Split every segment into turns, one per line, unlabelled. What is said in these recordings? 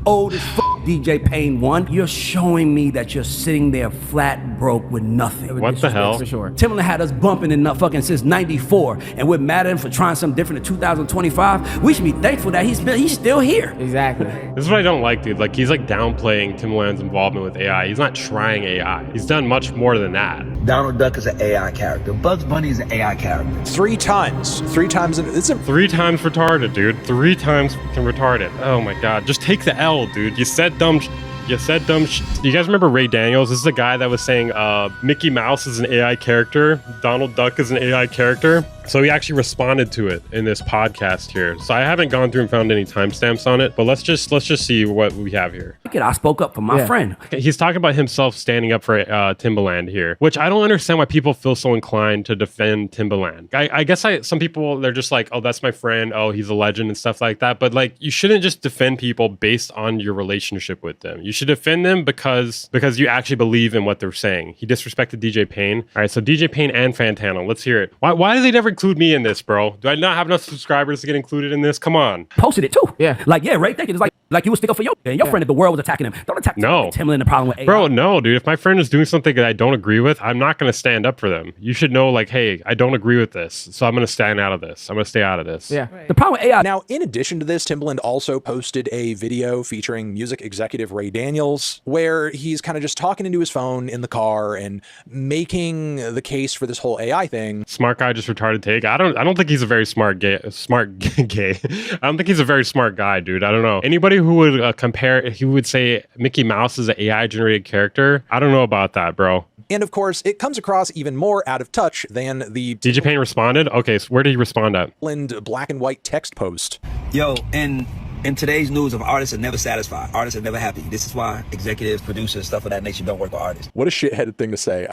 old as fuck DJ Payne 1. You're showing me that you're sitting there flat broke with nothing.
What the hell?
For sure.
Timbaland had us bumping in fucking since '94, and we're mad at him for trying something different in 2025. We should be thankful that he's still here.
Exactly.
This is what I don't like, dude. Like, he's like downplaying Timbaland's involvement with AI. He's not trying AI. He's done much more than that.
Donald Duck is an AI character. Bugs Bunny is an AI character.
Three times. It's a
3 times retarded, dude. 3 times fucking retarded. Oh my god. Just take the L, dude. You said dumb shit. You guys remember Ray Daniels? This is the guy that was saying Mickey Mouse is an AI character, Donald Duck is an AI character. So he actually responded to it in this podcast here. So I haven't gone through and found any timestamps on it, but let's just see what we have here.
I spoke up for my friend.
He's talking about himself standing up for Timbaland here, which I don't understand why people feel so inclined to defend Timbaland. I guess some people, they're just like, oh, that's my friend. Oh, he's a legend and stuff like that. But like, you shouldn't just defend people based on your relationship with them. You should defend them because you actually believe in what they're saying. He disrespected DJ Payne. All right, so DJ Payne and Fantano. Let's hear it. Why do they never include me in this, bro? Do I not have enough subscribers to get included in this? Come on.
Posted it too.
Yeah.
Like, yeah, right. Thinking it's like you would stick up for your friend if the world was attacking him. Don't attack Timbaland. The problem with AI.
Bro, no, dude. If my friend is doing something that I don't agree with, I'm not going to stand up for them. You should know, like, hey, I don't agree with this, so I'm going to stand out of this. I'm going to stay out of this.
Yeah.
Right. The problem with AI.
Now, in addition to this, Timbaland also posted a video featuring music executive Ray Daniels, where he's kind of just talking into his phone in the car and making the case for this whole AI thing.
Smart guy, just retarded take. I don't think he's a very smart gay. I don't think he's a very smart guy, dude. I don't know. Anybody who would he would say Mickey Mouse is an AI generated character. I don't know about that, bro.
And of course, it comes across even more out of touch than the
DJ Payne responded. Okay, so where did he respond at?
Black and white text post.
Yo, in today's news of artists are never satisfied. Artists are never happy. This is why executives, producers, stuff of that nature don't work with artists.
What a shitheaded thing to say,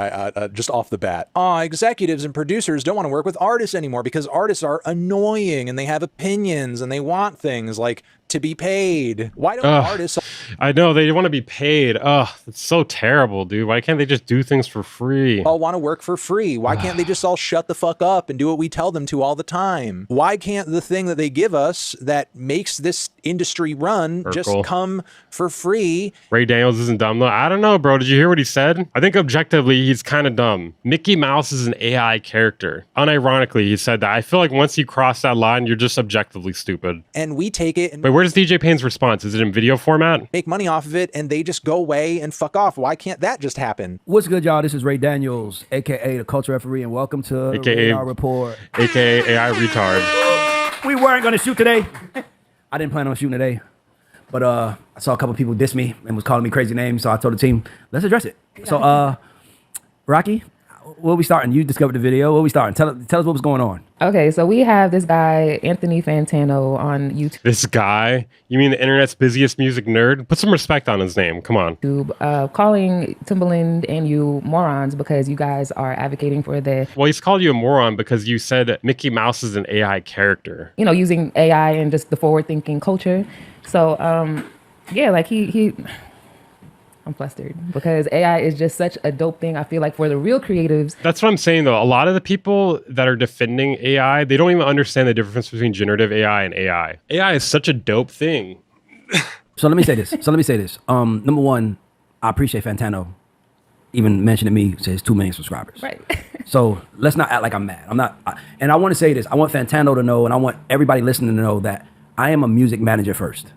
just off the bat. Executives and producers don't want to work with artists anymore because artists are annoying and they have opinions and they want things like to be paid. Why don't artists...
I know, they want to be paid. It's so terrible, dude. Why can't they just do things for free?
All want to work for free. Why can't they just all shut the fuck up and do what we tell them to all the time? Why can't the thing that they give us that makes this industry run just come for free?
Ray Daniels isn't dumb though. I don't know, bro. Did you hear what he said? I think objectively he's kind of dumb. Mickey Mouse is an AI character. Unironically, he said that. I feel like once you cross that line, you're just objectively stupid.
And we take it and...
But where's DJ Payne's response? Is it in video format?
Make money off of it and they just go away and fuck off. Why can't that just happen?
What's good, y'all? This is Ray Daniels, aka the Culture Referee, and welcome to Radar Report,
aka AI Retard.
We weren't gonna shoot today. I didn't plan on shooting today, but I saw a couple people diss me and was calling me crazy names, so I told the team, let's address it. So, Rocky, where we starting? You discovered the video. Where we starting? Tell us what was going on.
Okay, so we have this guy, Anthony Fantano, on YouTube.
This guy? You mean the internet's busiest music nerd? Put some respect on his name. Come on.
Calling Timbaland and you morons because you guys are advocating for the...
Well, he's called you a moron because you said Mickey Mouse is an AI character.
You know, using AI and just the forward-thinking culture. So, yeah, like he I'm flustered because AI is just such a dope thing. I feel like for the real creatives.
That's what I'm saying, though. A lot of the people that are defending AI, they don't even understand the difference between generative AI and AI. AI is such a dope thing.
So let me say this. Number one, I appreciate Fantano even mentioning me to his 2 million subscribers.
Right.
So let's not act like I'm mad. I'm not. And I want to say this. I want Fantano to know, and I want everybody listening to know that I am a music manager first.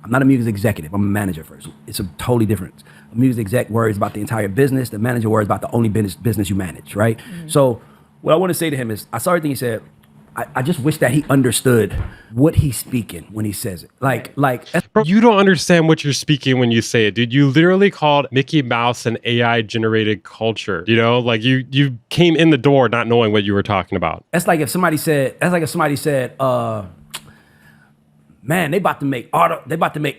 I'm not a music executive. I'm a manager first. It's a totally different. A music exec worries about the entire business. The manager worries about the only business you manage, right? Mm-hmm. So what I want to say to him is, I saw everything he said. I just wish that he understood what he's speaking when he says it. Like,
bro, you don't understand what you're speaking when you say it, dude. You literally called Mickey Mouse an AI generated culture. You know, like you came in the door not knowing what you were talking about.
That's like if somebody said, man, they about to make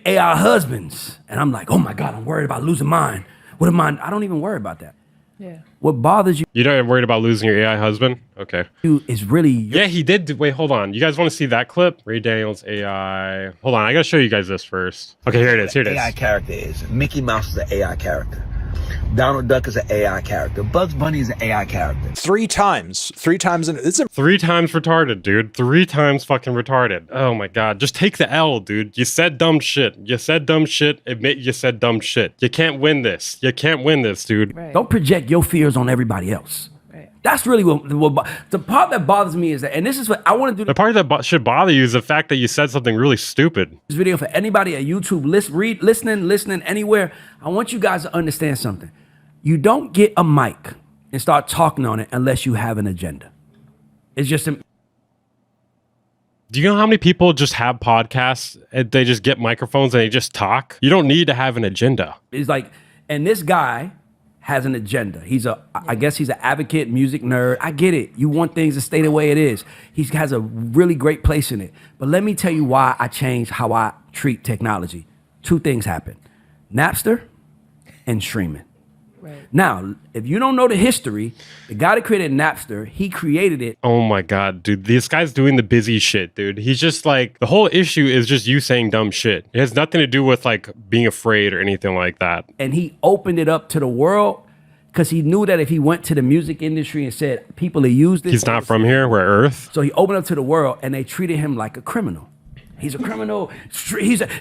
AI husbands. And I'm like, oh my God, I'm worried about losing mine. What am I? I don't even worry about that.
Yeah.
What bothers you?
You're not worried about losing your AI husband? Okay.
Is really...
Yeah, he did. Wait, hold on. You guys want to see that clip? Ray Daniels AI. Hold on, I gotta show you guys this first. Okay, here it is.
AI character is. Mickey Mouse is an AI character. Donald Duck is an AI character. Bugs Bunny is an AI character.
3 times. 3 times. It's a
3 times retarded, dude. 3 times fucking retarded. Oh my god. Just take the L, dude. You said dumb shit. You said dumb shit. Admit you said dumb shit. You can't win this. You can't win this, dude.
Right.
Don't project your fears on everybody else.
Right.
That's really what the part that bothers me is that, and this is what I want to do.
The part that should bother you is the fact that you said something really stupid.
This video for anybody at YouTube, listening anywhere. I want you guys to understand something. You don't get a mic and start talking on it unless you have an agenda. It's just
Do you know how many people just have podcasts and they just get microphones and they just talk? You don't need to have an agenda.
it's like, and this guy has an agenda. I guess he's an advocate, music nerd. I get it. You want things to stay the way it is. He has a really great place in it. But let me tell you why I changed how I treat technology. 2 things happened: Napster and streaming.
Right.
Now, if you don't know the history, the guy that created Napster, he created it.
Oh my god, dude. This guy's doing the busy shit, dude. He's just like, the whole issue is just you saying dumb shit. It has nothing to do with like being afraid or anything like that.
And he opened it up to the world because he knew that if he went to the music industry and said people that use this,
He's not from here, we're Earth.
so he opened up to the world and they treated him like a criminal. He's a criminal.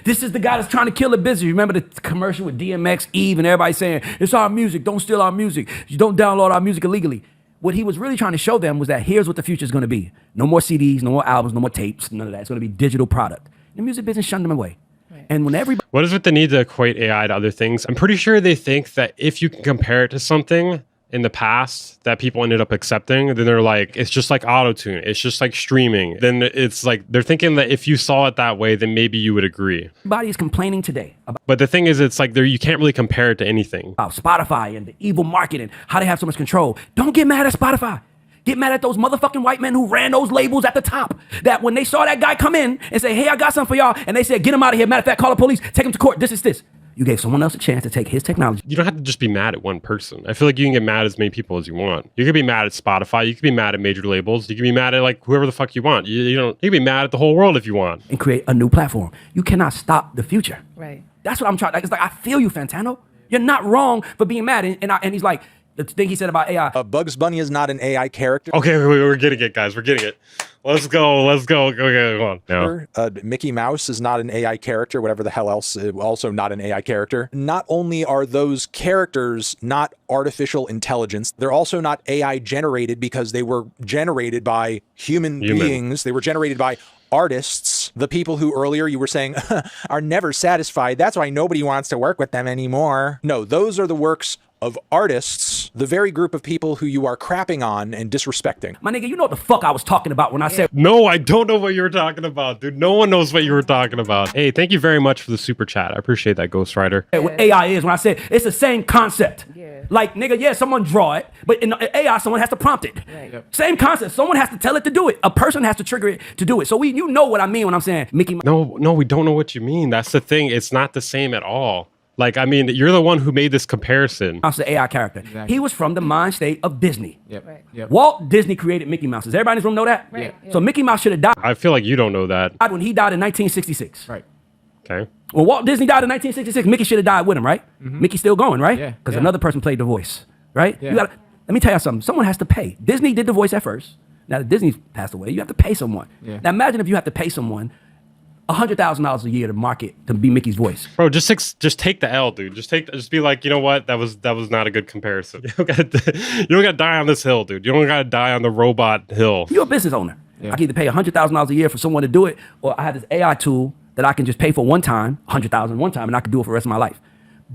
This is the guy that's trying to kill the business. You remember the commercial with DMX, Eve, and everybody saying, it's our music, don't steal our music. You don't download our music illegally. What he was really trying to show them was that here's what the future is going to be. No more CDs, no more albums, no more tapes, none of that. It's going to be digital product. The music business shunned them away. Right. And when everybody...
What is with the need to equate AI to other things? I'm pretty sure they think that if you can compare it to something in the past that people ended up accepting, then they're like, it's just like auto-tune, it's just like streaming. Then it's like, they're thinking that if you saw it that way, then maybe you would agree.
Everybody is complaining today
But the thing is, it's like, you can't really compare it to anything.
about Spotify and the evil marketing, how they have so much control. Don't get mad at Spotify. Get mad at those motherfucking white men who ran those labels at the top. That when they saw that guy come in and say, hey, I got something for y'all, and they said, get him out of here. Matter of fact, call the police, take him to court. This is this. You gave someone else a chance to take his technology.
You don't have to just be mad at one person. I feel like you can get mad at as many people as you want. You could be mad at Spotify. You could be mad at major labels. You can be mad at like whoever the fuck you want. You can be mad at the whole world if you want.
And create a new platform. You cannot stop the future.
Right.
That's what I'm trying. It's like, I feel you, Fantano. You're not wrong for being mad. And he's like, the thing he said about AI.
Bugs Bunny is not an AI character.
Okay, we're getting it, guys. We're getting it. Let's go. Okay, go on. No.
Mickey Mouse is not an AI character, whatever the hell else, also not an AI character. Not only are those characters not artificial intelligence, they're also not AI generated because they were generated by human beings. They were generated by artists, the people who earlier you were saying are never satisfied. That's why nobody wants to work with them anymore. No, those are the works of artists, the very group of people who you are crapping on and disrespecting.
My nigga, you know what the fuck I was talking about when I said...
No, I don't know what you were talking about, dude. No one knows what you were talking about. Hey, thank you very much for the super chat. I appreciate that, Ghost Rider.
What AI is, when I said it's the same concept.
Yeah.
Like, nigga, yeah, someone draw it, but in AI, someone has to prompt it.
Right. Yep.
Same concept. Someone has to tell it to do it. A person has to trigger it to do it. So you know what I mean when I'm saying Mickey Mouse.
No, we don't know what you mean. That's the thing. It's not the same at all. Like, I mean, you're the one who made this comparison.
Mouse is an AI character.
Exactly.
He was from the mind state of Disney.
Yep.
Right.
Yep.
Walt Disney created Mickey Mouse. Does everybody in this room know that?
Right.
Yeah.
Yeah.
So Mickey Mouse should have died
I feel like you don't know that.
when he died in 1966.
Right.
Okay.
When Walt Disney died in 1966, Mickey should have died with him, right? Mickey's still going, right?
Yeah,
Because
yeah.
another person played the voice, right?
Yeah.
You gotta, let me tell you something. Someone has to pay. Disney did the voice at first. Now that Disney's passed away, you have to pay someone.
Yeah.
Now imagine if you have to pay someone $100,000 a year to market to be Mickey's voice.
Bro, just take the L, dude. Just be like, you know what? That was not a good comparison. You don't gotta die on this hill, dude. You don't gotta die on the robot hill.
You're a business owner.
Yeah.
I can either pay $100,000 a year for someone to do it, or I have this AI tool that I can just pay for one time, $100,000 one time, and I can do it for the rest of my life.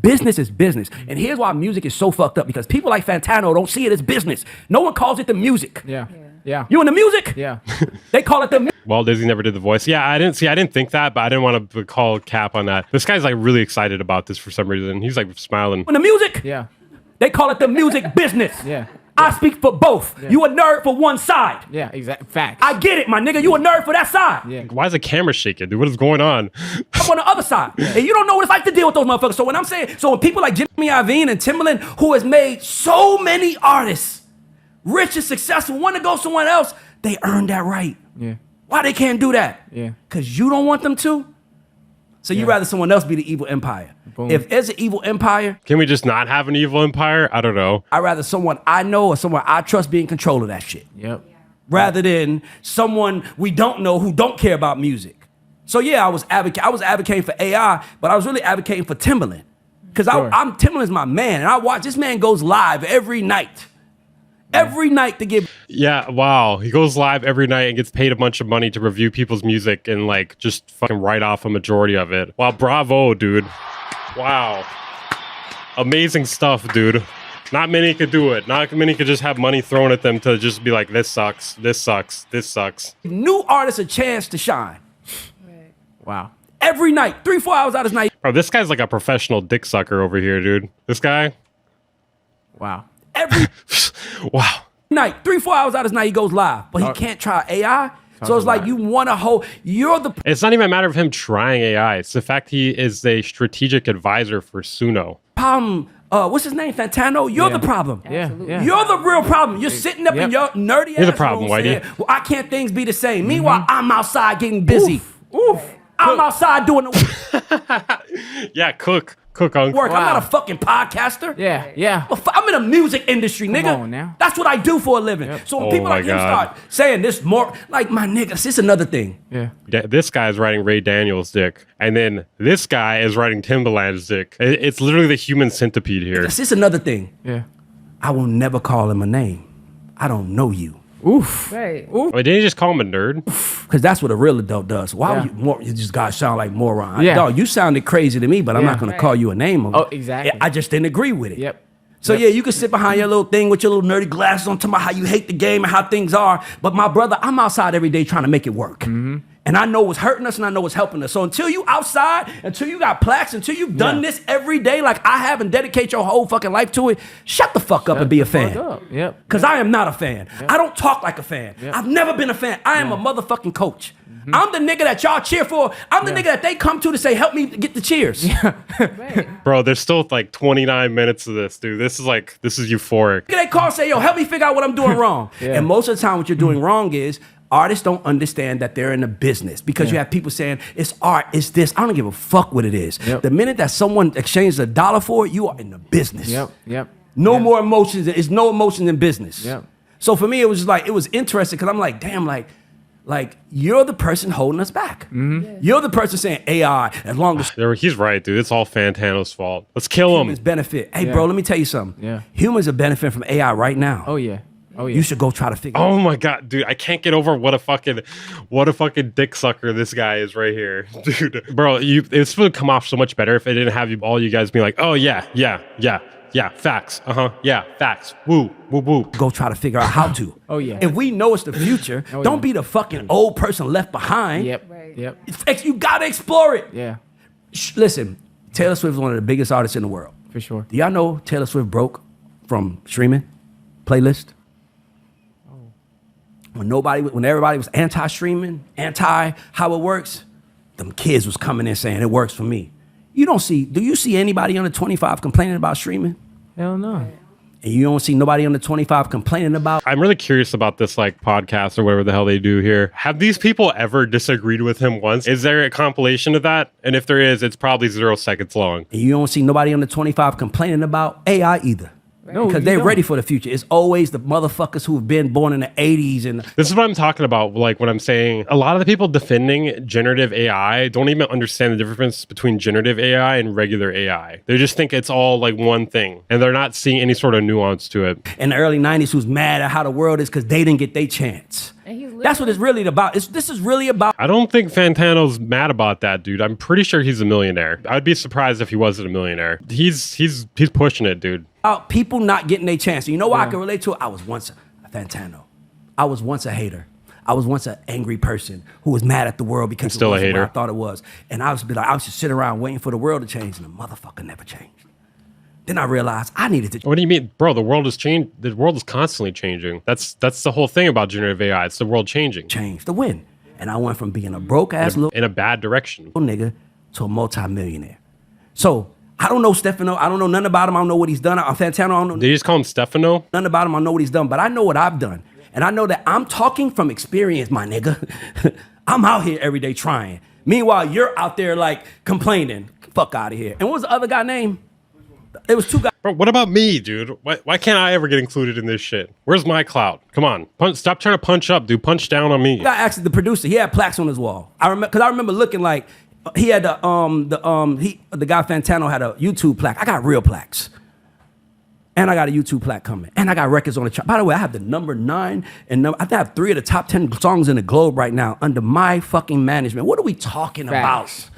Business is business. And here's why music is so fucked up, because people like Fantano don't see it as business. No one calls it the music.
Yeah. Yeah.
You in the music?
Yeah.
They call it the music.
Walt Disney never did the voice. Yeah, I didn't think that, but I didn't want to call cap on that. This guy's like really excited about this for some reason. He's like smiling.
In the music?
Yeah.
They call it the music business.
Yeah.
I speak for both.
Yeah.
You a nerd for one side.
Yeah. Exact facts.
I get it, my nigga. You a nerd for that side.
Yeah.
Why is the camera shaking, dude? What is going on?
I'm on the other side. And you don't know what it's like to deal with those motherfuckers. So when I'm saying, so when people like Jimmy Iovine and Timbaland, who has made so many artists rich and successful, want to go somewhere else, they earned that right.
Yeah.
Why they can't do that?
Yeah.
Because you don't want them to? So you rather someone else be the evil empire.
Boom.
If there's an evil empire,
Can we just not have an evil empire? I don't know.
I'd rather someone I know or someone I trust be in control of that shit.
Yep.
Rather than someone we don't know who don't care about music. So yeah, I was advocating for AI, but I was really advocating for Timbaland. Because
Sure.
I'm Timbaland's my man, and I watch this man goes live every night. Every night to give
Yeah, wow. He goes live every night and gets paid a bunch of money to review people's music and like just fucking write off a majority of it. Wow, bravo, dude. Wow. Amazing stuff, dude. Not many could do it. Not many could just have money thrown at them to just be like, this sucks, this sucks, this sucks.
new artists a chance to shine.
Wow.
Every night, 3-4 hours out of his night.
Bro, this guy's like a professional dick sucker over here, dude. This guy.
Wow.
Every
Wow.
night, 3-4 hours out of his night, he goes live. But he can't try AI. So it's like
about
you want to hold, you're the
It's not even a matter of him trying AI. It's the fact he is a strategic advisor for Suno.
problem. What's his name? Fantano? You're
Yeah.
the problem.
Yeah. Yeah.
You're the real problem. You're sitting up in
Yep.
your nerdy
You're the
ass
problem,
room
Whitey.
saying, well, why can't things be the same? Meanwhile, I'm outside getting busy. Oof. I'm outside doing the
Yeah, cook, Unc.
work. I'm
Wow.
not a fucking podcaster.
Yeah. Yeah.
Well, I'm in the music industry, nigga.
on now.
That's what I do for a living.
Yep.
So when
Oh
people
my
like him
God.
start saying this more, like my nigga, this is another thing.
Yeah.
Yeah, this guy is writing Ray Daniels' dick, and then this guy is writing Timbaland's dick. It's literally the human centipede here.
This is another thing.
Yeah.
I will never call him a name. I don't know you.
Oof.
Right.
Wait, didn't he just call him a nerd?
Because that's what a real adult does. Why
Yeah.
would you just gotta sound like moron?
Yeah.
Dog, you sounded crazy to me, but I'm
Yeah.
not gonna
Right.
call you a name.
Oh, exactly.
I just didn't agree with it.
Yep.
So yeah, you can sit behind your little thing with your little nerdy glasses on, talking about how you hate the game and how things are. But my brother, I'm outside every day trying to make it work.
Mm-hmm.
And I know what's hurting us and I know what's helping us. So until you outside, until you got plaques, until you've done
Yeah.
this every day like I have and dedicate your whole fucking life to it, shut the fuck up and be a fan.
Fuck up. Yep.
Because I am not a fan. I don't talk like a fan.
Yep.
I've never been a fan. I am a motherfucking coach. I'm the nigga that y'all cheer for. I'm the nigga that they come to say, help me get the cheers.
Right.
Bro, there's still like 29 minutes of this, dude. This is euphoric.
They call and say, yo, help me figure out what I'm doing wrong.
Yeah.
And most of the time what you're doing wrong is artists don't understand that they're in a business because you have people saying, it's art, it's this. I don't give a fuck what it is.
Yep.
The minute that someone exchanges $1 for it, you are in the business.
Yep. Yep.
No more emotions. It's no emotions in business.
Yep.
So for me, it was just like, it was interesting because I'm like, damn, like you're the person holding us back. You're the person saying AI, as long as
He's right, dude. It's all Fantano's fault. Let's kill him.
humans benefit. Hey,
Yeah.
bro, let me tell you something.
Yeah.
Humans are benefiting from AI right now.
Oh yeah. Oh yeah.
You should go try to figure
Oh my god, dude! I can't get over what a fucking dick sucker this guy is right here, dude. Bro, it's would come off so much better if it didn't have all you guys being like, oh yeah, facts, yeah, facts, woo.
go try to figure out how to.
Oh, yeah.
If we know it's the future,
Oh,
don't
yeah.
be the fucking old person left behind.
Yep.
Right.
Yep.
You gotta explore it.
Yeah.
Listen, Taylor Swift is one of the biggest artists in the world.
For sure.
Do y'all know Taylor Swift broke from streaming playlist? When everybody was anti-streaming, anti how it works, them kids was coming in saying it works for me. Do you see anybody under 25 complaining about streaming?
Hell no.
And you don't see nobody under 25 complaining about
I'm really curious about this like podcast or whatever the hell they do here. Have these people ever disagreed with him once? Is there a compilation of that? And if there is, it's probably 0 seconds long.
and you don't see nobody under 25 complaining about AI either.
No,
Because
you
they're
don't.
ready for the future. It's always the motherfuckers who have been born in the 80s and
This is what I'm talking about. Like when I'm saying a lot of the people defending generative AI don't even understand the difference between generative AI and regular AI. They just think it's all like one thing and they're not seeing any sort of nuance to it.
in the early 90s who's mad at how the world is because they didn't get their chance.
And he's
That's what it's really about. This is really about
I don't think Fantano's mad about that, dude. I'm pretty sure he's a millionaire. I'd be surprised if he wasn't a millionaire. He's pushing it, dude.
people not getting their chance. And you know why I
Yeah.
can relate to it? I was once a Fantano. I was once a hater. I was once an angry person who was mad at the world because
still
it
a
wasn't what
hater.
I thought it was. And I was just sitting around waiting for the world to change, and the motherfucker never changed. Then I realized I needed to
What do you mean, bro? The world is changed. The world is constantly changing. That's the whole thing about generative AI. It's the world changing
change to win. And I went from being a broke ass little
in a bad direction.
nigga to a multimillionaire. So I don't know Stefano. I don't know nothing about him. I don't know what he's done. I'm Fantano. I don't know
They just call him Stefano.
nothing about him. I know what he's done, but I know what I've done. And I know that I'm talking from experience, my nigga. I'm out here every day trying. Meanwhile, you're out there like complaining. Fuck out of here. And what was the other guy name? It was 2 guys.
Bro, what about me, dude? Why can't I ever get included in this shit? Where's my clout? Come on, stop trying to punch up, dude. Punch down on me.
The guy actually, the producer, he had plaques on his wall. I remember looking like he had the guy Fantano had a YouTube plaque. I got real plaques. And I got a YouTube plaque coming. And I got records on the chart. By the way, I have the number 9 and I think I have 3 of the top 10 songs in the globe right now under my fucking management. What are we talking
Facts.
about?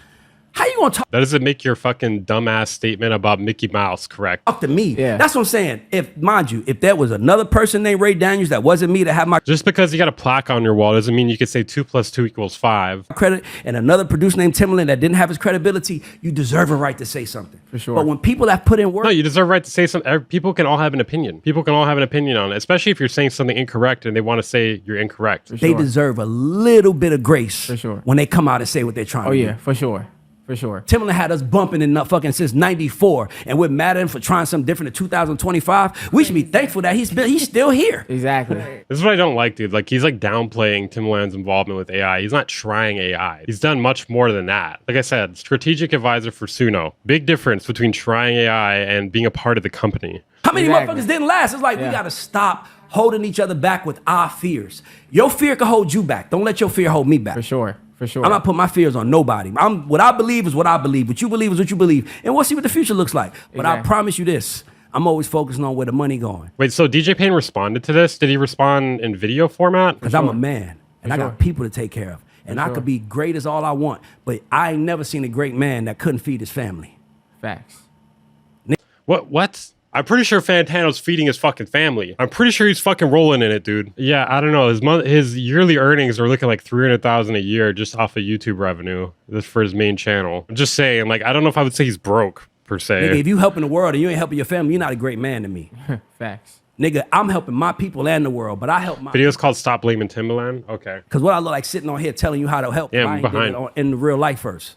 How you gonna talk
That doesn't make your fucking dumbass statement about Mickey Mouse correct.
to me?
Yeah.
That's what I'm saying. Mind you, if there was another person named Ray Daniels that wasn't me to have my
Just because you got a plaque on your wall doesn't mean you could say 2 + 2 = 5.
credit and another producer named Timbaland that didn't have his credibility, you deserve a right to say something.
For sure.
But when people that put in work,
No, you deserve a right to say something. People can all have an opinion. People can all have an opinion on it, especially if you're saying something incorrect and they want to say you're incorrect.
For
they
sure.
deserve a little bit of grace
For sure.
when they come out and say what they're trying
Oh
to
yeah,
do.
for sure. For sure.
Timbaland had us bumping in fucking since '94, and we're mad at him for trying something different in 2025. We should be thankful that he's still here.
Exactly.
This is what I don't like, dude. Like, he's like downplaying Timbaland's involvement with AI. He's not trying AI. He's done much more than that. Like I said, strategic advisor for Suno. Big difference between trying AI and being a part of the company.
How many
Exactly.
motherfuckers didn't last? It's like we
Yeah.
gotta stop holding each other back with our fears. Your fear can hold you back. Don't let your fear hold me back.
For sure. For sure.
I'm not putting my fears on nobody. What I believe is what I believe. What you believe is what you believe. And we'll see what the future looks like. But I
Exactly.
promise you this. I'm always focusing on where the money going.
Wait, so DJ Payne responded to this? Did he respond in video format?
Because I'm a man. And I
sure.
got people to take care of. And I
sure.
could be great as all I want. But I ain't never seen a great man that couldn't feed his family.
Facts.
What? I'm pretty sure Fantano's feeding his fucking family. I'm pretty sure he's fucking rolling in it, dude. Yeah, I don't know. His yearly earnings are looking like $300,000 a year just off of YouTube revenue. That's for his main channel. I'm just saying, like, I don't know if I would say he's broke per se.
Nigga, if you helping the world and you ain't helping your family, you're not a great man to me.
Facts.
Nigga, I'm helping my people and the world, but I help my...
Video's called Stop Blaming Timbaland? Okay.
Because what I look like sitting on here telling you how to help,
Yeah,
if
I'm
I ain't did
behind.
it in real life first.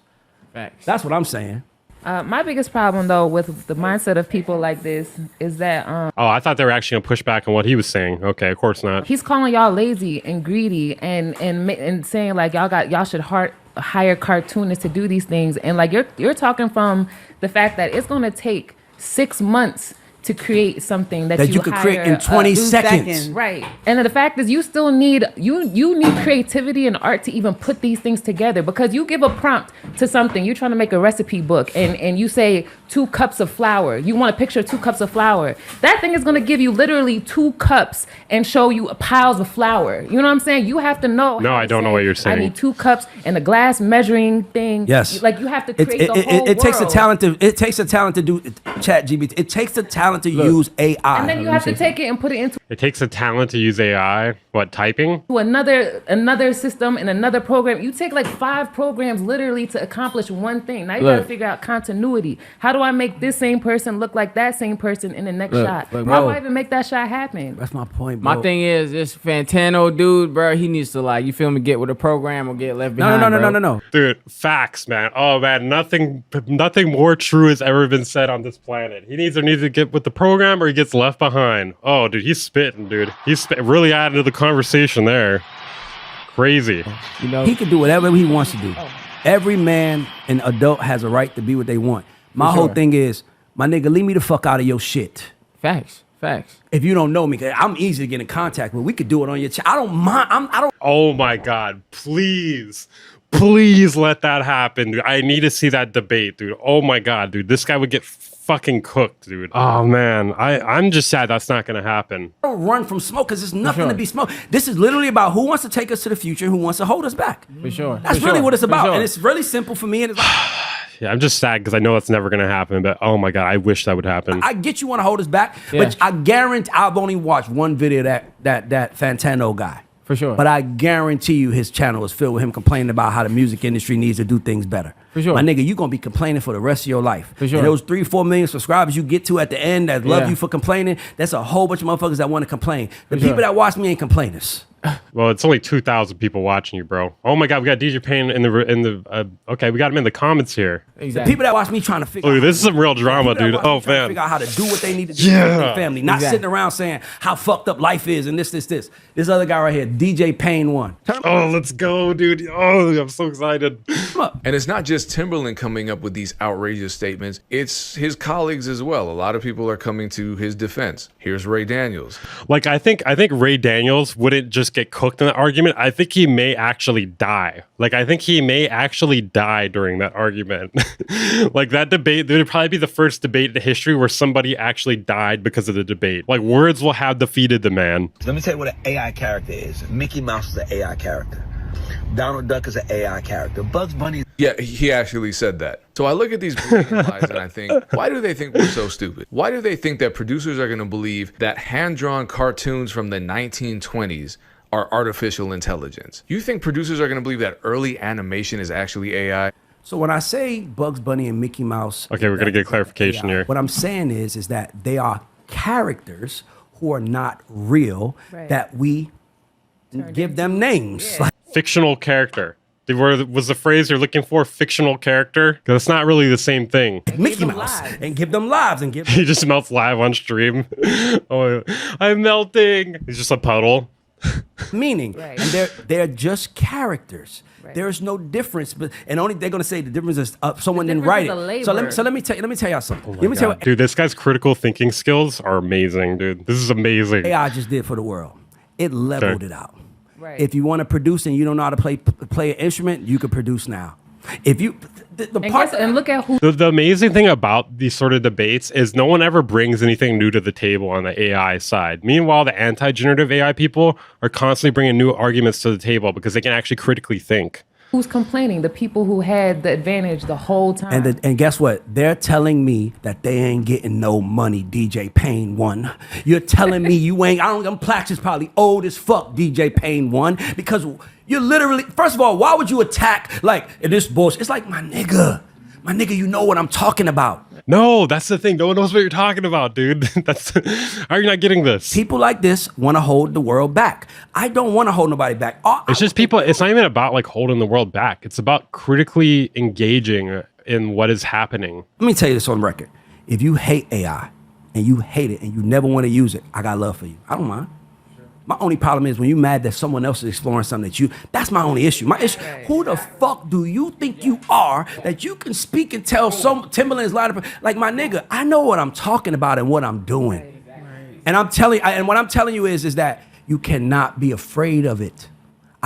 Facts.
That's what I'm saying.
My biggest problem though with the mindset of people like this is that
Oh, I thought they were actually gonna push back on what he was saying. Okay, of course not.
he's calling y'all lazy and greedy and saying like y'all should hire cartoonists to do these things, and like you're talking from the fact that it's gonna take 6 months to create something that
You could create in
hire,
20
2
seconds.
Right. And the fact is you still need you need creativity and art to even put these things together, because you give a prompt to something, you're trying to make a recipe book and you say 2 cups of flour. You want to picture 2 cups of flour. That thing is going to give you literally 2 cups and show you piles of flour. You know what I'm saying? You have to know.
No,
how
I
to
don't know
say,
what you're saying.
I need 2 cups and a glass measuring thing.
Yes.
Like you have to create the whole
it takes a
world.
talent to do chat GBT. It takes a talent to use AI.
And then you have to take it and put it into
It takes a talent to use AI. What, typing?
another system and another program. You take like 5 programs literally to accomplish one thing. Now you gotta
Look.
figure out continuity. How do I make this same person look like that same person in the next
Look,
shot?
look,
How do
bro.
I even make that shot happen?
That's my point, bro.
My thing is, this Fantano dude, bro, he needs to, like, you feel me, get with a program or get left behind.
No.
Dude, facts, man. Oh man, nothing more true has ever been said on this planet. He needs to get with the program or he gets left behind. Oh, dude, he's spitting, dude. He's really adding to the conversation there. Crazy.
You know,
He can do whatever he wants to do. Every man and adult has a right to be what they want. My whole thing is, my nigga, leave me the fuck out of your shit.
facts.
If you don't know me, 'cause I'm easy to get in contact with. We could do it on your chat. I don't mind. I don't.
Oh my God, please let that happen, dude. I need to see that debate, dude. Oh my God, dude, this guy would get fucking cooked, dude. Oh man, I'm just sad that's not gonna happen.
I don't run from smoke because there's nothing
sure.
to be smoked. This is literally about who wants to take us to the future, who wants to hold us back.
For sure.
That's
For
really
sure.
what it's
For
about,
sure.
and it's really simple for me. And it's like,
Yeah, I'm just sad because I know that's never gonna happen. But oh my God, I wish that would happen.
I get you want to hold us back,
Yeah.
but I guarantee I've only watched one video that Fantano guy.
For sure.
But I guarantee you his channel is filled with him complaining about how the music industry needs to do things better.
For sure.
my nigga, you gonna be complaining for the rest of your life.
For sure.
And those 3-4 million subscribers you get to at the end that love
Yeah.
you for complaining, that's a whole bunch of motherfuckers that want to complain. The
For
people
sure.
that watch me ain't complainers.
Well, it's only 2,000 people watching you, bro. Oh my God, we got DJ Payne in the. Okay, we got him in the comments here.
The
Exactly.
people that watch me trying to figure
Oh,
out
this is some real drama,
people that
dude.
watch me
Oh
trying to
man.
figure out how to do what they need to do
Yeah.
for their family, not
Exactly.
sitting around saying how fucked up life is and this. This other guy right here, DJ Payne 1. Turn him
Oh, let's go, dude. Oh, I'm so excited.
up.
And it's not just Timberland coming up with these outrageous statements, it's his colleagues as well. A lot of people are coming to his defense. Here's Ray Daniels.
Like I think Ray Daniels wouldn't just get cooked in that argument. I think he may actually die. Like I think he may actually die during that argument. Like that debate, there would probably be the first debate in history where somebody actually died because of the debate. Like words will have defeated the man.
Let me tell you what an AI character is. Mickey Mouse is an AI character. Donald Duck is an AI character. Bugs Bunny.
Yeah, he actually said that. So I look at these blatant lies and I think, why do they think we're so stupid? Why do they think that producers are going to believe that hand-drawn cartoons from the 1920s are artificial intelligence? You think producers are going to believe that early animation is actually AI?
So when I say Bugs Bunny and Mickey Mouse,
Okay, we're gonna get clarification here.
What I'm saying is that they are characters who are not real.
Right.
That we give them names. Like,
Fictional character. Was the phrase you're looking for fictional character? Because it's not really the same thing.
Mickey
them
Mouse
lives.
and give them lives and give
He just melts live on stream. Oh, I'm melting. He's just a puddle.
meaning.
Right.
And they're just characters.
Right.
There's no difference, but only they're gonna say the difference is someone didn't
difference
write
is
it.
a
So
labor.
let me tell y'all something. let me tell you what
Dude, this guy's critical thinking skills are amazing, dude. This is amazing.
AI just did for the world. It leveled
Okay.
it out.
Right.
If you want to produce and you don't know how to play an instrument, you can produce now. If you the
And,
part
guess, and look at who
The amazing thing about these sort of debates is no one ever brings anything new to the table on the AI side. Meanwhile, the anti-generative AI people are constantly bringing new arguments to the table because they can actually critically think.
who's complaining. The people who had the advantage the whole time.
and guess what? They're telling me that they ain't getting no money. DJ Payne 1. You're telling me you ain't. I'm Plax is probably old as fuck. DJ Payne 1 because you're literally. First of all, why would you attack like this bullshit? It's like my nigga, you know what I'm talking about.
No, that's the thing. No one knows what you're talking about, dude. That's how are you not getting this?
People like this want to hold the world back. I don't want to hold nobody back.
It's just people. It's not even about like holding the world back. It's about critically engaging in what is happening.
Let me tell you this on record. If you hate AI and you hate it and you never want to use it, I got love for you. I don't mind. My only problem is when you mad that someone else is exploring something that's my only issue. My issue, who the fuck do you think you are that you can speak and tell some Timberland's line of, like my nigga, I know what I'm talking about and what I'm doing. And what I'm telling you is that you cannot be afraid of it.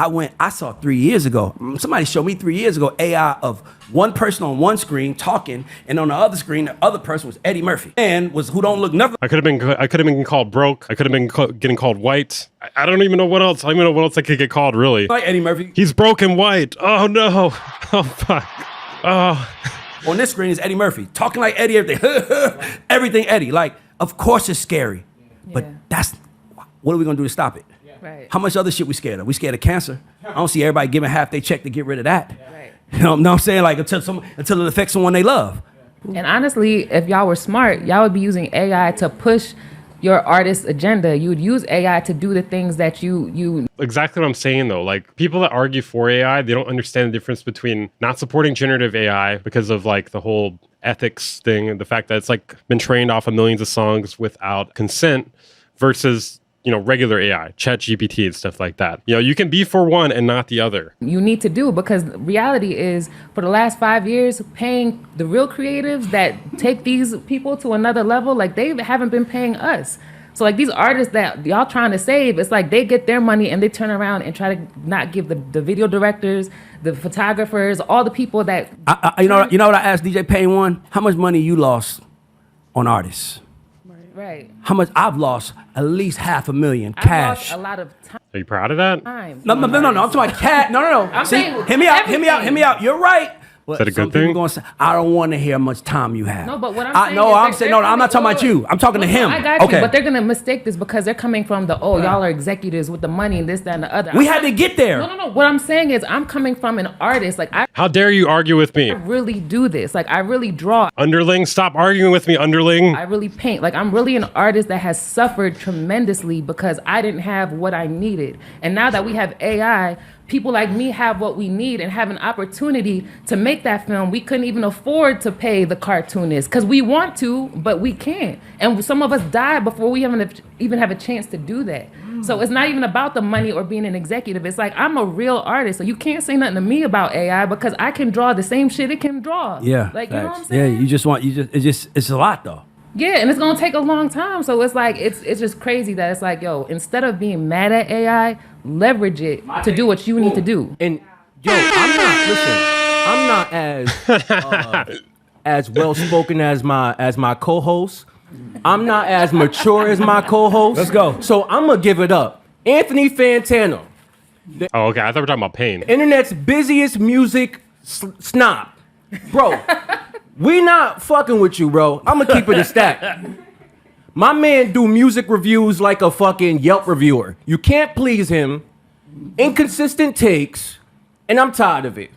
I saw 3 years ago, somebody showed me 3 years ago, AI of one person on one screen talking, and on the other screen, the other person was Eddie Murphy. And who don't look nothing.
I could have been called broke. I could have been getting called white. I don't even know what else. I don't even know what else I could get called, really.
Like Eddie Murphy.
He's broke and white. Oh, no. Oh, fuck. Oh.
On this screen is Eddie Murphy talking like Eddie, everything. Everything Eddie. Like, of course it's scary. But what are we going to do to stop it?
Right.
How much other shit we scared of? We scared of cancer. I don't see everybody giving half their check to get rid of that.
Right.
You know what I'm saying? Like until it affects someone they love.
And honestly, if y'all were smart, y'all would be using AI to push your artist's agenda. You would use AI to do the things that you
Exactly what I'm saying, though. Like, people that argue for AI, they don't understand the difference between not supporting generative AI because of, like, the whole ethics thing and the fact that it's, like, been trained off of millions of songs without consent versus, you know, regular AI, ChatGPT and stuff like that. You know, you can be for one and not the other.
you need to do, because reality is for the last 5 years, paying the real creatives that take these people to another level, like they haven't been paying us. So like these artists that y'all trying to save, it's like they get their money and they turn around and try to not give the video directors, the photographers, all the people that
You know what I asked DJ Payne 1? How much money you lost on artists?
right.
How much I've lost? At least $500,000
I
cash.
lost a lot of
Are you proud of that?
time.
No. I'm talking about cat. No.
I'm
See,
saying
hear me out. You're right. Well,
Is that a
some
good
people
thing?
gonna say, I don't want to hear how much time you have.
No, but what I'm saying
no,
is
I'm
that
saying
they're
no. I'm not talking
coming-
about you. I'm talking to him.
I got
okay.
you, but they're gonna mistake this because they're coming from the y'all are executives with the money and this, that, and the other.
We had to get there.
No. What I'm saying is I'm coming from an artist. Like I
How dare you argue with me?
really do this. Like I really draw.
Underling, stop arguing with me, underling.
I really paint. Like I'm really an artist that has suffered tremendously because I didn't have what I needed. And now that we have AI, people like me have what we need and have an opportunity to make that film. We couldn't even afford to pay the cartoonist because we want to, but we can't. And some of us die before we even have a chance to do that. So it's not even about the money or being an executive. It's like I'm a real artist, so you can't say nothing to me about AI because I can draw the same shit it can draw.
Yeah.
like you know what I'm
facts.
saying?
Yeah, it's a lot though.
Yeah, and it's gonna take a long time. So it's like it's just crazy that it's like, yo, instead of being mad at AI, leverage it to do what you need to do.
And yo, I'm not as well spoken as my co-host. I'm not as mature as my co-host.
Let's go.
So I'm gonna give it up. Anthony Fantano,
Oh, okay. I thought we were talking about pain.
internet's busiest music snob. Bro, we not fucking with you, bro. I'm gonna keep it a stack. My man do music reviews like a fucking Yelp reviewer. You can't please him. Inconsistent takes, and I'm tired of it.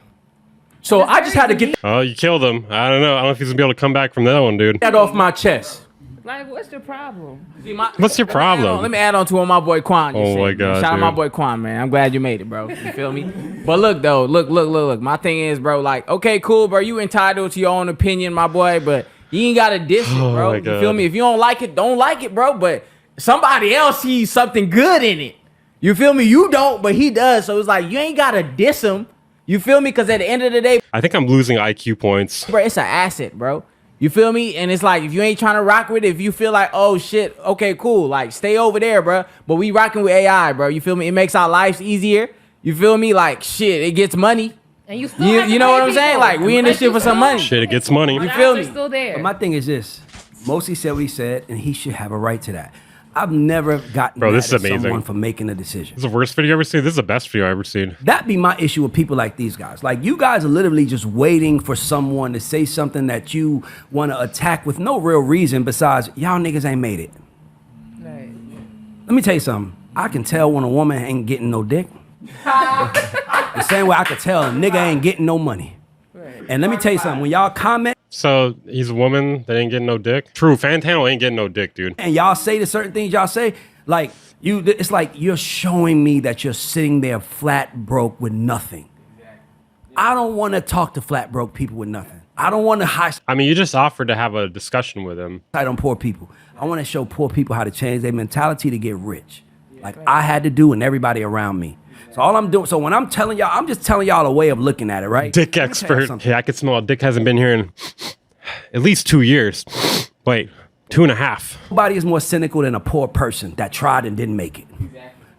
So I just had to get
Oh, you killed him. I don't know. I don't know if he's gonna be able to come back from that one, dude.
that off my chest.
Like, what's your problem?
What's your problem?
Let me add on to what my boy Quan just
Oh
said,
my
man.
God,
Shout out my
dude.
boy Quan, man. I'm glad you made it, bro. You feel me? But look though, look. My thing is, bro, like, okay, cool, bro. You entitled to your own opinion, my boy, but you ain't gotta diss it,
Oh
bro.
my
You
God.
feel me? If you don't like it, don't like it, bro. But somebody else sees something good in it. You feel me? You don't, but he does. So it's like you ain't gotta diss him. You feel me? Because at the end of the day,
I think I'm losing IQ points.
bro, it's an asset, bro. You feel me? And it's like, if you ain't trying to rock with it, if you feel like, oh shit, okay, cool, like stay over there, bro. But we rocking with AI, bro. You feel me? It makes our lives easier. You feel me? Like shit, it gets money.
And you still
You-
have to
you know
pay
what I'm saying?
people.
Like, we in this shit
you
for some
still-
money.
Shit, it gets money.
The
feel
odds
me?
are still there.
But my thing is this: Mosi said what he said, and he should have a right to that. I've never gotten
Bro,
mad
this is
at
amazing.
someone for making a decision.
This is the worst video I've ever seen. This is the best video I've ever seen.
That be my issue with people like these guys. Like, you guys are literally just waiting for someone to say something that you want to attack with no real reason besides y'all niggas ain't made it.
Right.
Let me tell you something. I can tell when a woman ain't getting no dick. The same way I could tell a nigga ain't getting no money. And let me tell you something. When y'all comment
So he's a woman that ain't getting no dick. True, Fantano ain't getting no dick, dude.
and y'all say the certain things y'all say, like it's like you're showing me that you're sitting there flat broke with nothing. I don't want to talk to flat broke people with nothing. I don't want to high
I mean, you just offered to have a discussion with him.
side on poor people. I want to show poor people how to change their mentality to get rich, like I had to do and everybody around me. So all I'm doing, so when I'm telling y'all, I'm just telling y'all a way of looking at it, right?
Dick
Let me tell you
expert.
something.
Yeah, I can smell Dick hasn't been here in at least 2 years. Wait, 2.5.
Nobody is more cynical than a poor person that tried and didn't make it.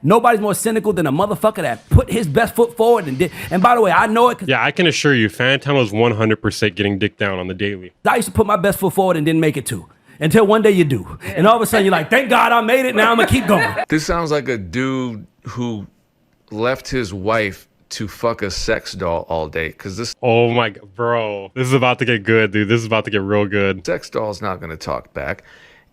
Nobody's more cynical than a motherfucker that put his best foot forward and did. And by the way, I know it because
Yeah, I can assure you, Fantano's 100% getting dick down on the daily.
I used to put my best foot forward and didn't make it too. Until one day you do. And all of a sudden you're like, thank God I made it. Now I'm going to keep going.
This sounds like a dude who left his wife to fuck a sex doll all day, because this
Oh my god, bro. This is about to get good, dude. This is about to get real good.
sex doll's not going to talk back.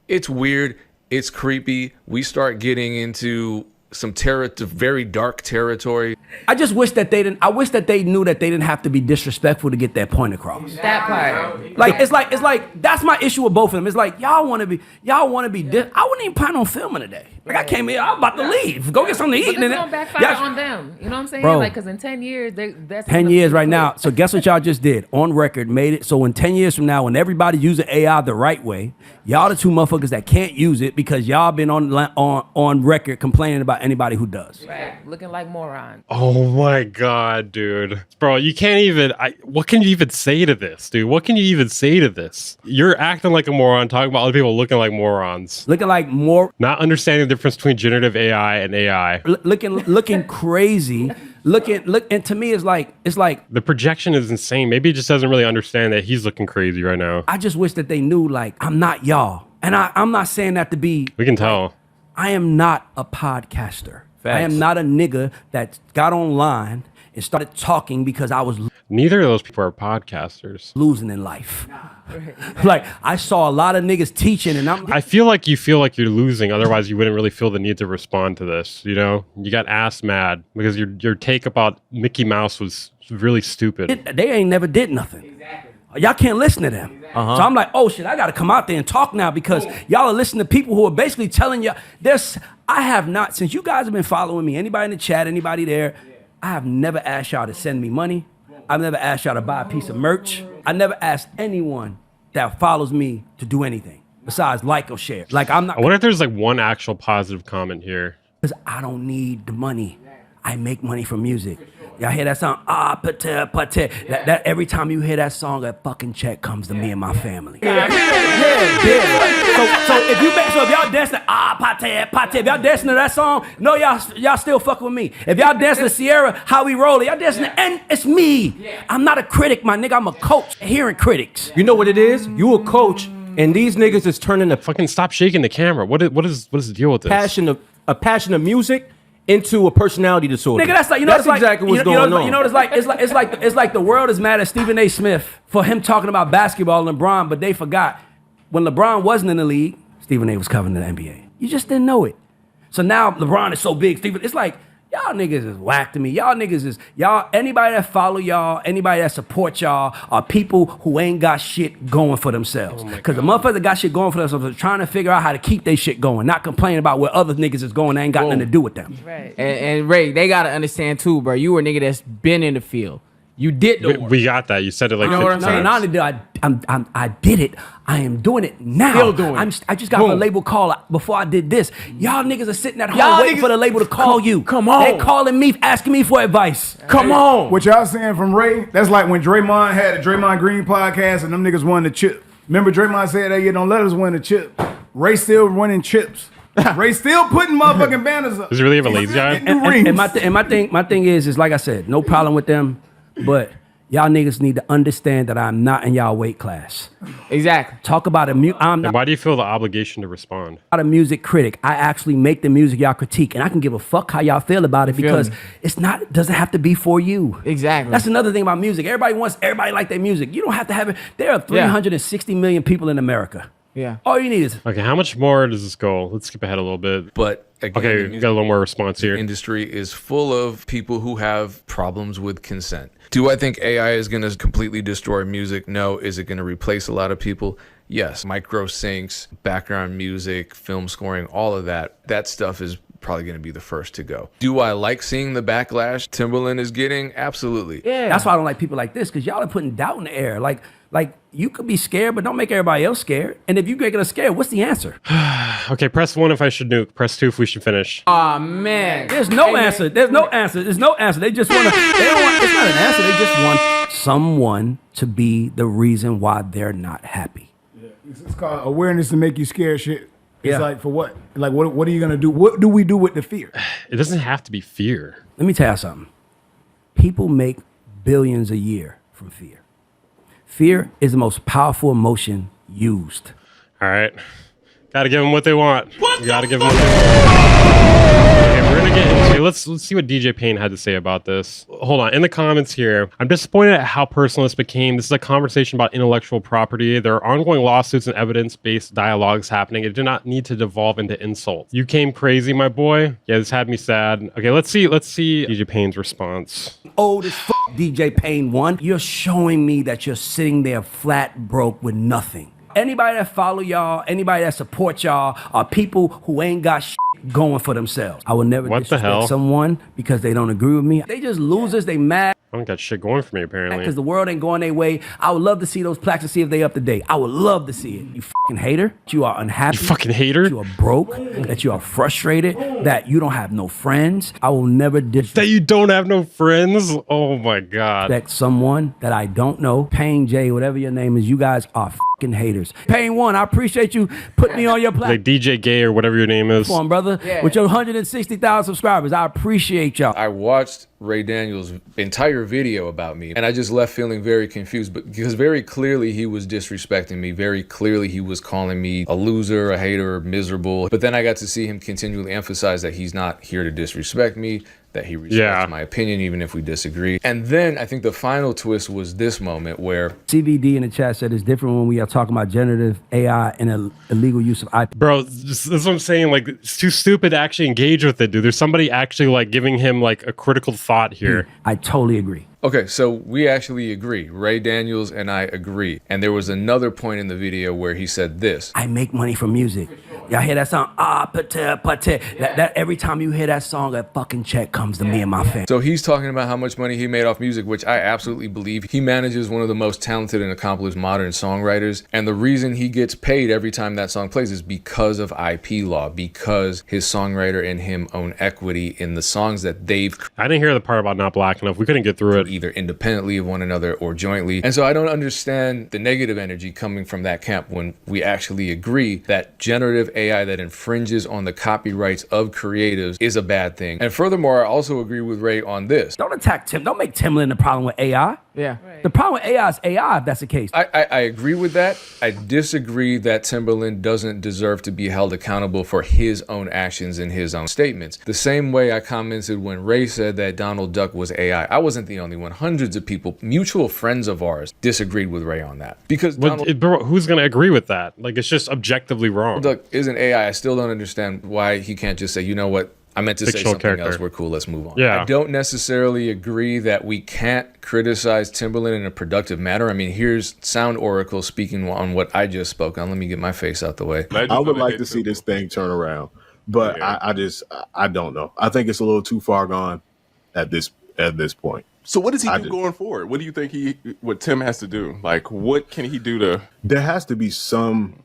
It's weird. It's creepy. We start getting into some very dark territory.
I just wish that they didn't. I wish that they knew that they didn't have to be disrespectful to get their point across.
That part.
Like it's like that's my issue with both of them. It's like y'all want to be. I wouldn't even plan on filming today. Like I came here, I'm about to leave, go get something to eat.
But
and
this
then,
gonna backfire on them. You know what I'm saying?
Bro.
Like, because in 10 years, that's
10 years right now. So guess what y'all just did? On record, made it. So in 10 years from now, when everybody using AI the right way, y'all the two motherfuckers that can't use it because y'all been on record complaining about anybody who does.
Right. Looking like morons.
Oh my god, dude. Bro, you can't even what can you even say to this, dude? What can you even say to this? You're acting like a moron, talking about other people looking like morons.
Looking like more,
Not understanding the difference between generative AI and AI.
looking crazy. And to me, it's like
The projection is insane. Maybe he just doesn't really understand that he's looking crazy right now.
I just wish that they knew, like, I'm not y'all. And I'm not saying that to be,
We can tell.
I am not a podcaster. I
Facts.
am not a nigga that got online and started talking because I was
Neither of those people are podcasters.
Losing in life. Like, I saw a lot of niggas teaching, and
I feel like you feel like you're losing. Otherwise, you wouldn't really feel the need to respond to this. You know, you got ass mad because your take about Mickey Mouse was really stupid.
they ain't never did nothing. Exactly. Y'all can't listen to them. So I'm like, oh shit, I got to come out there and talk now because y'all are listening to people who are basically telling you I have not, since you guys have been following me, anybody in the chat, anybody there, I have never asked y'all to send me money. I've never asked y'all to buy a piece of merch. I never asked anyone that follows me to do anything besides like or share. Like, I'm not.
I wonder if there's like one actual positive comment here.
Because I don't need the money. I make money from music. Y'all hear that song? Ah, pate, pate. That every time you hear that song, a fucking check comes to me and my family. Yeah. So if y'all dancing, pate, pate, if y'all dancing to that song, no, y'all still fuck with me. If y'all dancing to Sierra, How We Roll It, y'all dancing to, and it's me. I'm not a critic, my nigga. I'm a coach. Hearing critics.
You know what it is? You a coach, and these niggas is turning the
Fucking stop shaking the camera. What is the deal with this?
passion of music into a personality disorder.
Nigga, that's like,
that's exactly what's going on.
You know, it's like the world is mad at Stephen A. Smith for him talking about basketball and LeBron, but they forgot when LeBron wasn't in the league, Stephen A. was covering the NBA. You just didn't know it. So now LeBron is so big, it's like, y'all niggas is whack to me. Anybody that follow y'all, anybody that support y'all are people who ain't got shit going for themselves. Because the motherfuckers that got shit going for themselves are trying to figure out how to keep their shit going, not complaining about where other niggas is going that ain't got nothing to do with them.
Right.
And Ray, they gotta understand too, bro. You were a nigga that's been in the field. You did the work.
We got that. You said it like 50 times.
Not only did I did it, I am doing it now.
Still doing it.
I just got a label call before I did this. Y'all niggas are sitting at home waiting for the label to call you.
Come on.
They calling me, asking me for advice.
Come on.
What y'all saying from Ray, that's like when Draymond had a Draymond Green podcast and them niggas won the chip. Remember Draymond said, hey, you don't let us win the chip. Ray still winning chips. Ray still putting motherfucking banners up.
Does he really have a lazy guy?
And my thing is like I said, no problem with them, but y'all niggas need to understand that I'm not in y'all weight class.
Exactly.
Talk about I'm
And
not
why do you feel the obligation to respond?
a music critic. I actually make the music y'all critique, and I can give a fuck how y'all feel about it because doesn't have to be for you.
Exactly.
That's another thing about music. Everybody wants everybody like their music. You don't have to have it. There are 360 million people in America.
Yeah.
All you need is
Okay, how much more does this go? Let's skip ahead a little bit.
But again, the
Okay,
music
you got a little more response here.
industry is full of people who have problems with consent. Do I think AI is going to completely destroy music? No. Is it going to replace a lot of people? Yes. Micro syncs, background music, film scoring, all of that stuff is probably going to be the first to go. Do I like seeing the backlash Timbaland is getting? Absolutely.
Yeah. That's why I don't like people like this, because y'all are putting doubt in the air. Like you could be scared, but don't make everybody else scared. And if you get us scared, what's the answer?
Okay, press 1 if I should nuke. Press 2 if we should finish.
Oh man.
There's no answer. There's no answer. There's no answer. They just want to. They don't want. It's not an answer. They just want someone to be the reason why they're not happy.
It's called awareness to make you scared shit. It's
Yeah.
like, for what? Like, what are you going to do? What do we do with the fear?
It doesn't have to be fear.
Let me tell you something. People make billions a year from fear. Fear is the most powerful emotion used.
All right. Got to give them what they want. Got to give them what they want. Okay, we're going to get into, let's see what DJ Payne had to say about this. Hold on. In the comments here, I'm disappointed at how personal this became. This is a conversation about intellectual property. There are ongoing lawsuits and evidence-based dialogues happening. It did not need to devolve into insults. You came crazy, my boy. Yeah, this had me sad. Okay, let's see DJ Payne's response.
Old as DJ Payne 1. You're showing me that you're sitting there flat broke with nothing. Anybody that follow y'all, anybody that support y'all are people who ain't got shit going for themselves. I will never
What the hell?
disrespect someone because they don't agree with me. They just losers. They mad
I don't got shit going for me, apparently.
because the world ain't going their way. I would love to see those plaques and see if they up to date. I would love to see it. You fucking hater. That you are unhappy.
You fucking hater.
That you are broke. That you are frustrated. That you don't have no friends. I will never
That you don't have no friends? Oh my God.
disrespect someone that I don't know. Payne J, whatever your name is, you guys are fucking haters. Payne 1, I appreciate you putting me on your
Like
platform,
DJ Gay or whatever your name is.
brother.
Yeah.
With your 160,000 subscribers, I appreciate y'all.
I watched Ray Daniels' entire video about me, and I just left feeling very confused, but because very clearly he was disrespecting me. Very clearly he was calling me a loser, a hater, miserable. But then I got to see him continually emphasize that he's not here to disrespect me, that he respects my opinion, even if we disagree. And then I think the final twist was this moment where
CVD in the chat said it's different when we are talking about generative AI and illegal use of IP.
Bro, this is what I'm saying. Like, it's too stupid to actually engage with it, dude. There's somebody actually like giving him like a critical thought here.
I totally agree.
Okay, so we actually agree. Ray Daniels and I agree. And there was another point in the video where he said this.
I make money from music. Y'all hear that song? That every time you hear that song, a fucking check comes to me and my family.
So he's talking about how much money he made off music, which I absolutely believe. He manages one of the most talented and accomplished modern songwriters. And the reason he gets paid every time that song plays is because of IP law, because his songwriter and him own equity in the songs that they've
I didn't hear the part about not black enough. We couldn't get through it.
Either independently of one another or jointly. And so I don't understand the negative energy coming from that camp when we actually agree that generative AI that infringes on the copyrights of creatives is a bad thing. And furthermore, I also agree with Ray on this.
Don't attack Tim. Don't make Timbaland the problem with AI.
Yeah.
The problem with AI is AI, if that's the case.
I agree with that. I disagree that Timbaland doesn't deserve to be held accountable for his own actions and his own statements. The same way I commented when Ray said that Donald Duck was AI. I wasn't the only one. Hundreds of people, mutual friends of ours, disagreed with Ray on that. Because
bro, who's going to agree with that? Like, it's just objectively wrong.
Donald Duck isn't AI. I still don't understand why he can't just say, you know what? I meant to say something else. We're cool. Let's move on.
Yeah.
I don't necessarily agree that we can't criticize Timbaland in a productive manner. I mean, here's Sound Oracle speaking on what I just spoke on. Let me get my face out the way.
I would like to see this thing turn around, but I don't know. I think it's a little too far gone at this point.
So what does he do going forward? What do you think what Tim has to do? Like, what can he do to?
There has to be some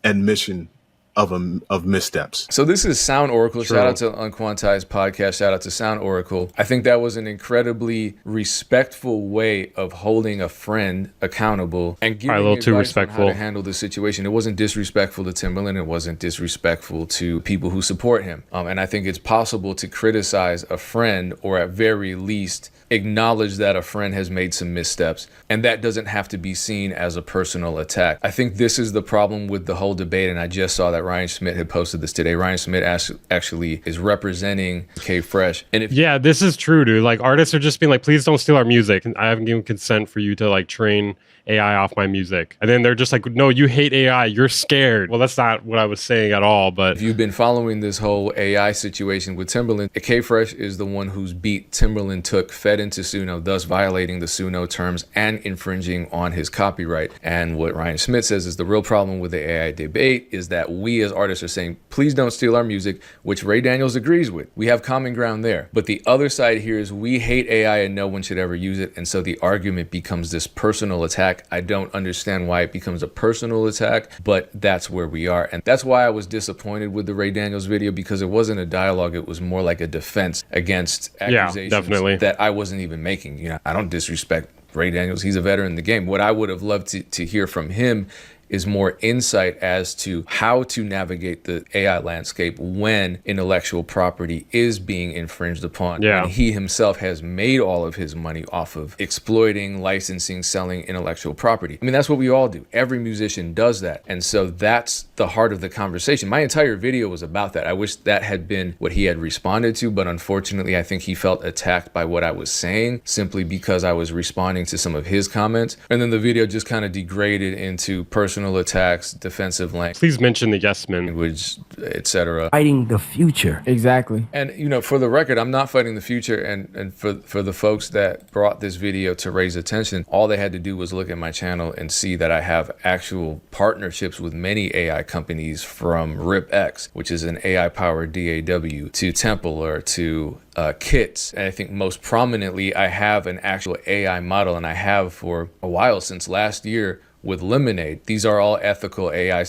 admission of missteps.
So this is Sound Oracle. True. Shout out to Unquantized Podcast. Shout out to Sound Oracle. I think that was an incredibly respectful way of holding a friend accountable and giving
a little too respectful
on how to handle the situation. It wasn't disrespectful to Timbaland. It wasn't disrespectful to people who support him. And I think it's possible to criticize a friend, or at very least acknowledge that a friend has made some missteps, and that doesn't have to be seen as a personal attack. I think this is the problem with the whole debate, and I just saw that Ryan Schmidt had posted this today. Ryan Schmidt actually is representing K-Fresh. And
yeah, this is true, dude. Like, artists are just being like, please don't steal our music. I haven't given consent for you to like train AI off my music. And then they're just like, no, you hate AI, you're scared. Well, that's not what I was saying at all. But
if you've been following this whole AI situation with Timbaland, K-Fresh is the one whose beat Timbaland took, fed into Suno, thus violating the Suno terms and infringing on his copyright. And what Ryan Schmidt says is the real problem with the AI debate is that we as artists are saying, please don't steal our music, which Ray Daniels agrees with. We have common ground there. But the other side here is we hate AI and no one should ever use it. And so the argument becomes this personal attack. I don't understand why it becomes a personal attack, but that's where we are. And that's why I was disappointed with the Ray Daniels video, because it wasn't a dialogue. It was more like a defense against accusations that I wasn't even making. You know, I don't disrespect Ray Daniels. He's a veteran in the game. What I would have loved to hear from him is more insight as to how to navigate the AI landscape when intellectual property is being infringed upon. And he himself has made all of his money off of exploiting, licensing, selling intellectual property. I mean, that's what we all do. Every musician does that. And so that's the heart of the conversation. My entire video was about that. I wish that had been what he had responded to, but unfortunately, I think he felt attacked by what I was saying simply because I was responding to some of his comments. And then the video just kind of degraded into personal attacks, defensive language.
Please mention the yes men,
language, etc.
Fighting the future.
Exactly.
And you know, for the record, I'm not fighting the future. And for the folks that brought this video to Ray's attention, all they had to do was look at my channel and see that I have actual partnerships with many AI companies, from RipX, which is an AI powered DAW, to Templar, to kits. And I think most prominently, I have an actual AI model, and I have for a while, since last year, with Lemonade. These are all ethical AI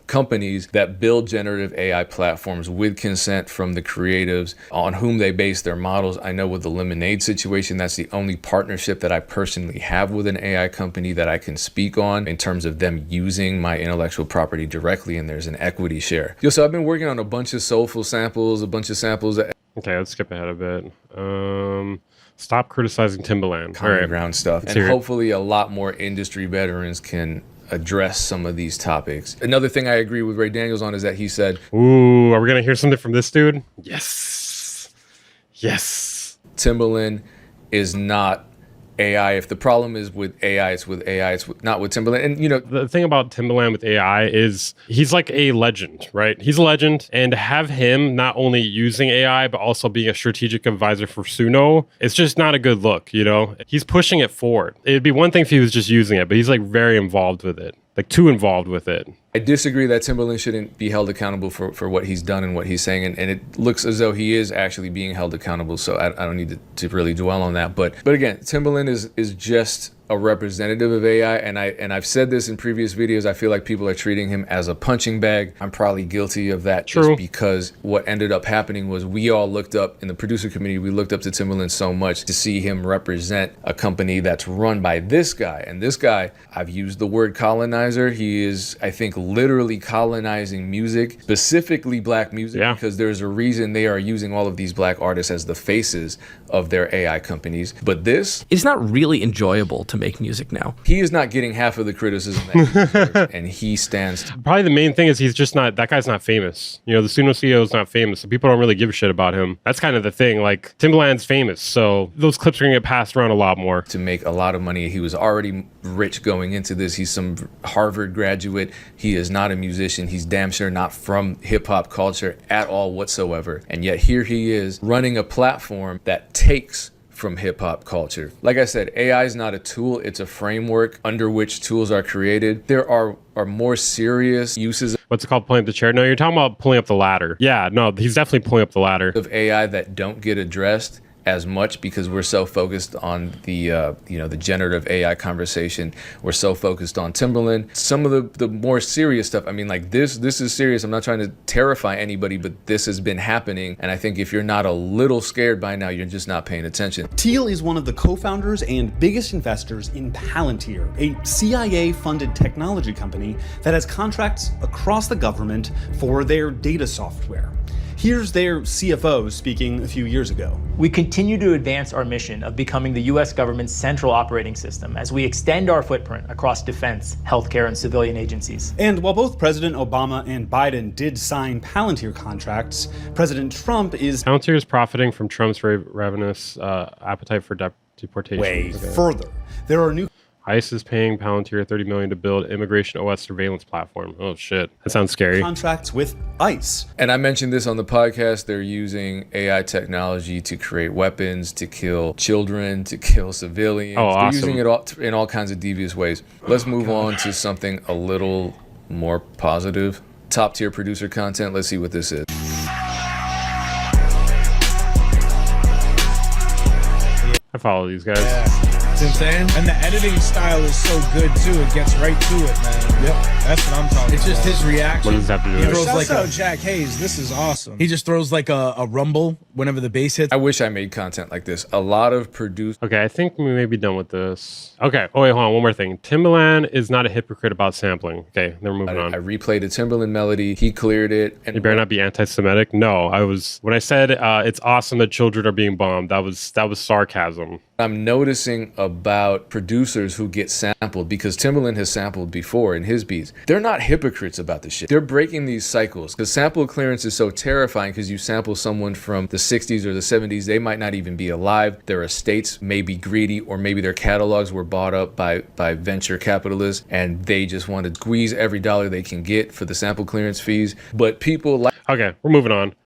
companies that build generative AI platforms with consent from the creatives on whom they base their models. I know with the Lemonade situation, that's the only partnership that I personally have with an AI company that I can speak on in terms of them using my intellectual property directly, and there's an equity share. So I've been working on a bunch of soulful samples, a bunch of samples that...
Okay, let's skip ahead a bit. Stop criticizing Timbaland.
Common ground stuff. And hopefully a lot more industry veterans can address some of these topics. Another thing I agree with Ray Daniels on is that he said,
ooh, are we going to hear something from this dude? Yes. Yes.
Timbaland is not AI. If the problem is with AI, it's with AI. It's not with Timbaland. And, you know,
The thing about Timbaland with AI is he's like a legend, right? He's a legend. And to have him not only using AI, but also being a strategic advisor for Suno, it's just not a good look, you know? He's pushing it forward. It'd be one thing if he was just using it, but he's like very involved with it, like too involved with it.
I disagree that Timbaland shouldn't be held accountable for what he's done and what he's saying. And it looks as though he is actually being held accountable. So I don't need to really dwell on that. But again, Timbaland is just a representative of AI, and I've said this in previous videos. I feel like people are treating him as a punching bag. I'm probably guilty of that.
True.
Just because what ended up happening was we all looked up in the producer community. We looked up to Timbaland so much to see him represent a company that's run by this guy. And this guy, I've used the word colonizer. He is, I think, literally colonizing music, specifically black music, because there's a reason they are using all of these black artists as the faces of their AI companies. But this,
it's not really enjoyable to make music now.
He is not getting half of the criticism that he deserves, and he stands.
Probably the main thing is he's just not, that guy's not famous. You know, the Suno CEO is not famous, so people don't really give a shit about him. That's kind of the thing. Like, Timbaland's famous, so those clips are gonna get passed around a lot more.
To make a lot of money, he was already rich going into this. He's some Harvard graduate. He is not a musician. He's damn sure not from hip-hop culture at all whatsoever. And yet here he is running a platform that takes from hip-hop culture. Like I said, AI is not a tool, it's a framework under which tools are created. There are more serious uses.
What's it called, pulling up the chair? No, you're talking about pulling up the ladder. Yeah, no, he's definitely pulling up the ladder.
Of AI that don't get addressed as much because we're so focused on the the generative AI conversation. We're so focused on Timbaland. Some of the more serious stuff, I mean, like this is serious. I'm not trying to terrify anybody, but this has been happening. And I think if you're not a little scared by now, you're just not paying attention.
Teal is one of the co-founders and biggest investors in Palantir, a CIA-funded technology company that has contracts across the government for their data software. Here's their CFO speaking a few years ago.
We continue to advance our mission of becoming the US government's central operating system as we extend our footprint across defense, healthcare, and civilian agencies.
And while both President Obama and Biden did sign Palantir contracts, President Trump is...
Palantir is profiting from Trump's very ravenous appetite for deportation.
Way further. There are new...
ICE is paying Palantir $30 million to build immigration OS surveillance platform. Oh shit, that sounds scary.
Contracts with ICE.
And I mentioned this on the podcast. They're using AI technology to create weapons, to kill children, to kill civilians.
Oh, awesome.
They're using it all in all kinds of devious ways. Let's move on to something a little more positive. Top tier producer content. Let's see what this is.
I follow these guys.
You know what I'm saying? And the editing style is so good too. It gets right to it, man. Yep. That's what I'm talking about. It's just his reaction.
What does that have to do
He
with
throws
it?
like out Jack Hayes. This is awesome. He just throws like a rumble whenever the bass hits.
I wish I made content like this. A lot of producers.
Okay, I think we may be done with this. Okay. Oh wait, hold on. One more thing. Timbaland is not a hypocrite about sampling. Okay, then we're moving on.
I replayed a Timbaland melody. He cleared it.
And you better not be anti-Semitic. No, I was when I said it's awesome that children are being bombed. That was sarcasm.
I'm noticing about producers who get sampled, because Timbaland has sampled before in his beats. They're not hypocrites about this shit. They're breaking these cycles. The sample clearance is so terrifying because you sample someone from the 60s or the 70s. They might not even be alive. Their estates may be greedy, or maybe their catalogs were bought up by venture capitalists and they just want to squeeze every dollar they can get for the sample clearance fees. But people like...
Okay, we're moving on.